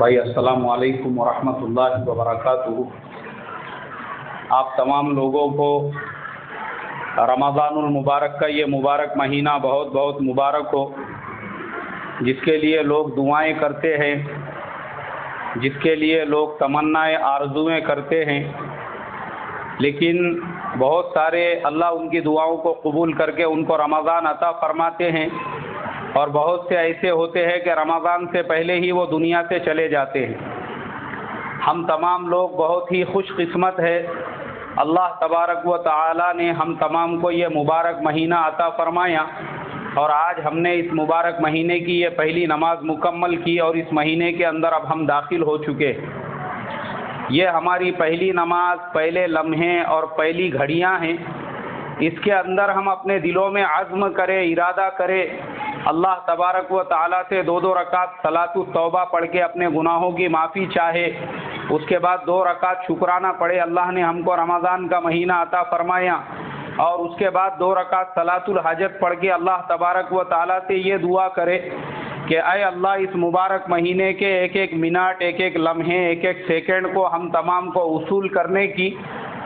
بھائی السلام علیکم ورحمۃ اللہ وبرکاتہ۔ آپ تمام لوگوں کو رمضان المبارک کا یہ مبارک مہینہ بہت بہت مبارک ہو، جس کے لیے لوگ دعائیں کرتے ہیں، جس کے لیے لوگ تمنائیں آرزویں کرتے ہیں، لیکن بہت سارے اللہ ان کی دعاؤں کو قبول کر کے ان کو رمضان عطا فرماتے ہیں، اور بہت سے ایسے ہوتے ہیں کہ رمضان سے پہلے ہی وہ دنیا سے چلے جاتے ہیں۔ ہم تمام لوگ بہت ہی خوش قسمت ہے، اللہ تبارک و تعالی نے ہم تمام کو یہ مبارک مہینہ عطا فرمایا، اور آج ہم نے اس مبارک مہینے کی یہ پہلی نماز مکمل کی، اور اس مہینے کے اندر اب ہم داخل ہو چکے ہیں۔ یہ ہماری پہلی نماز، پہلے لمحے اور پہلی گھڑیاں ہیں۔ اس کے اندر ہم اپنے دلوں میں عزم کرے، ارادہ کرے، اللہ تبارک و تعالیٰ سے 2 رکعت صلاۃ التوبہ پڑھ کے اپنے گناہوں کی معافی چاہے، اس کے بعد 2 رکعت شکرانہ پڑھے اللہ نے ہم کو رمضان کا مہینہ عطا فرمایا، اور اس کے بعد 2 رکعت صلاۃ الحاجت پڑھ کے اللہ تبارک و تعالیٰ سے یہ دعا کرے کہ اے اللہ اس مبارک مہینے کے ایک ایک منٹ، ایک ایک لمحے، ایک ایک سیکنڈ کو ہم تمام کو وصول کرنے کی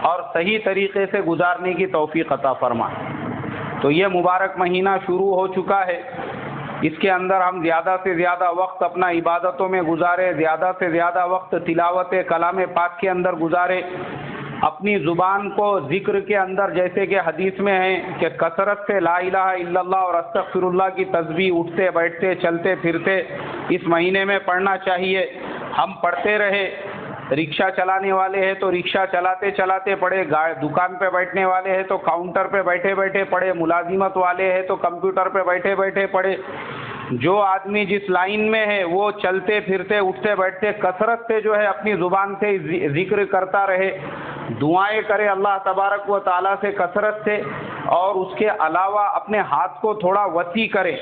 اور صحیح طریقے سے گزارنے کی توفیق عطا فرما۔ تو یہ مبارک مہینہ شروع ہو چکا ہے، اس کے اندر ہم زیادہ سے زیادہ وقت اپنا عبادتوں میں گزارے، زیادہ سے زیادہ وقت تلاوت کلام پاک کے اندر گزارے، اپنی زبان کو ذکر کے اندر، جیسے کہ حدیث میں ہے کہ کثرت سے لا الہ الا اللہ اور استغفر اللہ کی تسبیح اٹھتے بیٹھتے چلتے پھرتے اس مہینے میں پڑھنا چاہیے۔ ہم پڑھتے رہے، رکشہ چلانے والے ہیں تو رکشہ چلاتے چلاتے پڑھے، دکان پہ بیٹھنے والے ہیں تو کاؤنٹر پہ بیٹھے بیٹھے پڑھے، ملازمت والے ہیں تو کمپیوٹر پہ بیٹھے بیٹھے پڑھے، جو آدمی جس لائن میں ہے وہ چلتے پھرتے اٹھتے بیٹھتے کثرت سے جو ہے اپنی زبان سے ذکر کرتا رہے، دعائیں کرے اللہ تبارک و تعالیٰ سے کثرت سے، اور اس کے علاوہ اپنے ہاتھ کو تھوڑا وسیع کرے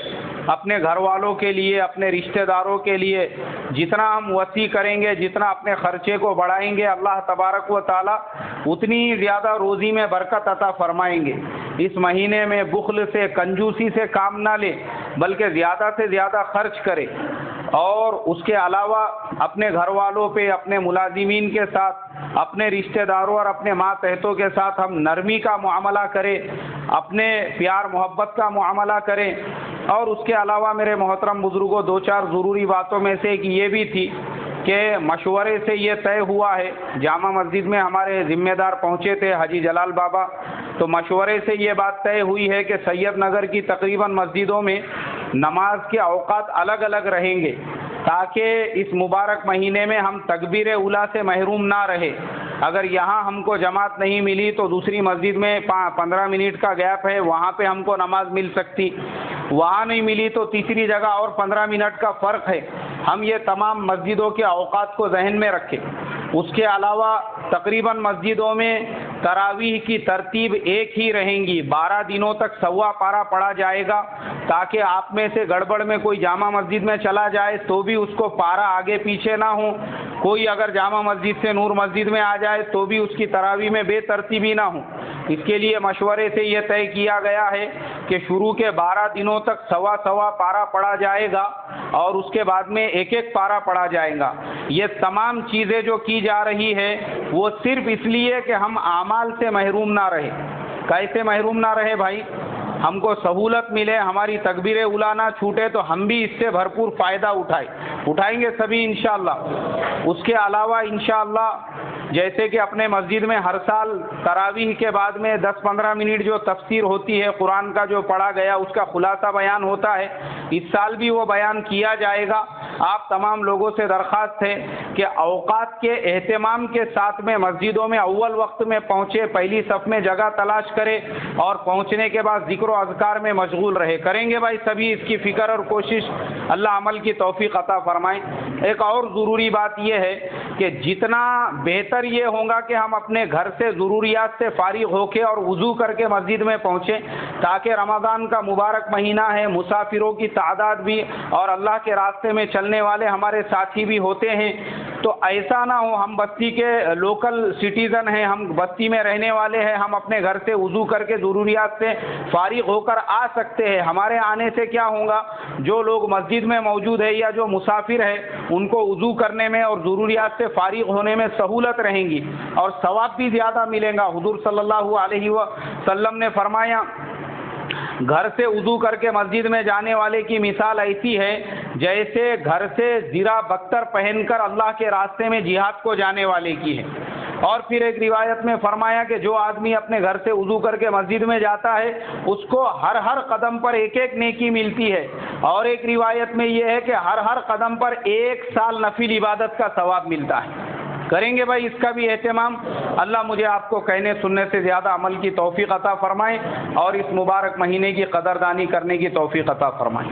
اپنے گھر والوں کے لیے، اپنے رشتہ داروں کے لیے۔ جتنا ہم وسیع کریں گے، جتنا اپنے خرچے کو بڑھائیں گے، اللہ تبارک و تعالیٰ اتنی زیادہ روزی میں برکت عطا فرمائیں گے۔ اس مہینے میں بخل سے، کنجوسی سے کام نہ لے، بلکہ زیادہ سے زیادہ خرچ کرے، اور اس کے علاوہ اپنے گھر والوں پہ، اپنے ملازمین کے ساتھ، اپنے رشتہ داروں اور اپنے ماتحتوں کے ساتھ ہم نرمی کا معاملہ کریں، اپنے پیار محبت کا معاملہ کریں۔ اور اس کے علاوہ میرے محترم بزرگوں، 2-4 ضروری باتوں میں سے ایک یہ بھی تھی کہ مشورے سے یہ طے ہوا ہے، جامع مسجد میں ہمارے ذمہ دار پہنچے تھے حاجی جلال بابا، تو مشورے سے یہ بات طے ہوئی ہے کہ سید نگر کی تقریباً مسجدوں میں نماز کے اوقات الگ الگ رہیں گے، تاکہ اس مبارک مہینے میں ہم تکبیر اولیٰ سے محروم نہ رہے۔ اگر یہاں ہم کو جماعت نہیں ملی تو دوسری مسجد میں 15 منٹ کا گیپ ہے، وہاں پہ ہم کو نماز مل سکتی، وہاں نہیں ملی تو تیسری جگہ اور 15 منٹ کا فرق ہے۔ ہم یہ تمام مسجدوں کے اوقات کو ذہن میں رکھیں۔ اس کے علاوہ تقریباً مسجدوں میں تراویح کی ترتیب ایک ہی رہیں گی، 12 دنوں تک سوا پارہ پڑھا جائے گا، تاکہ آپ میں سے گڑبڑ میں کوئی جامع مسجد میں چلا جائے تو بھی اس کو پارہ آگے پیچھے نہ ہو، کوئی اگر جامع مسجد سے نور مسجد میں آ جائے تو بھی اس کی تراویح میں بے ترتیبی نہ ہو۔ اس کے لیے مشورے سے یہ طے کیا گیا ہے کہ شروع کے 12 دنوں تک سوا پارہ پڑھا جائے گا، اور اس کے بعد میں ایک ایک پارہ پڑھا جائے گا۔ یہ تمام چیزیں جو کی جا رہی ہے وہ صرف اس لیے کہ ہم اعمال سے محروم نہ رہے۔ کیسے محروم نہ رہے بھائی؟ ہم کو سہولت ملے، ہماری تکبیر اولیٰ نہ چھوٹے، تو ہم بھی اس سے بھرپور فائدہ اٹھائیں گے سبھی انشاءاللہ۔ اس کے علاوہ انشاءاللہ جیسے کہ اپنے مسجد میں ہر سال تراویح کے بعد میں 10-15 منٹ جو تفسیر ہوتی ہے، قرآن کا جو پڑھا گیا اس کا خلاصہ بیان ہوتا ہے، اس سال بھی وہ بیان کیا جائے گا۔ آپ تمام لوگوں سے درخواست ہے کہ اوقات کے اہتمام کے ساتھ میں مسجدوں میں اول وقت میں پہنچے، پہلی صف میں جگہ تلاش کرے، اور پہنچنے کے بعد ذکر و اذکار میں مشغول رہے۔ کریں گے بھائی سبھی اس کی فکر اور کوشش، اللہ عمل کی توفیق عطا فرمائیں۔ ایک اور ضروری بات یہ ہے کہ جتنا بہتر یہ ہوگا کہ ہم اپنے گھر سے ضروریات سے فارغ ہو کے اور وضو کر کے مسجد میں پہنچیں، تاکہ رمضان کا مبارک مہینہ ہے، مسافروں کی تعداد بھی اور اللہ کے راستے میں چلنے والے ہمارے ساتھی بھی ہوتے ہیں، تو ایسا نہ ہو ہم بستی کے لوکل سٹیزن ہیں، ہم بستی میں رہنے والے ہیں، ہم اپنے گھر سے وضو کر کے ضروریات سے فارغ ہو کر آ سکتے ہیں، ہمارے آنے سے کیا ہوگا، جو لوگ مسجد میں موجود ہے یا جو مسافر ہے ان کو وضو کرنے میں اور ضروریات سے فارغ ہونے میں سہولت رہیں گی اور ثواب بھی زیادہ ملے گا۔ حضور صلی اللہ علیہ وسلم نے فرمایا گھر سے وضو کر کے مسجد میں جانے والے کی مثال ایسی ہے جیسے گھر سے زرہ بختر پہن کر اللہ کے راستے میں جہاد کو جانے والے کی ہے۔ اور پھر ایک روایت میں فرمایا کہ جو آدمی اپنے گھر سے وضو کر کے مسجد میں جاتا ہے اس کو ہر قدم پر ایک ایک نیکی ملتی ہے، اور ایک روایت میں یہ ہے کہ ہر قدم پر 1 سال نفل عبادت کا ثواب ملتا ہے۔ کریں گے بھائی اس کا بھی اہتمام۔ اللہ مجھے آپ کو کہنے سننے سے زیادہ عمل کی توفیق عطا فرمائے اور اس مبارک مہینے کی قدردانی کرنے کی توفیق عطا فرمائے۔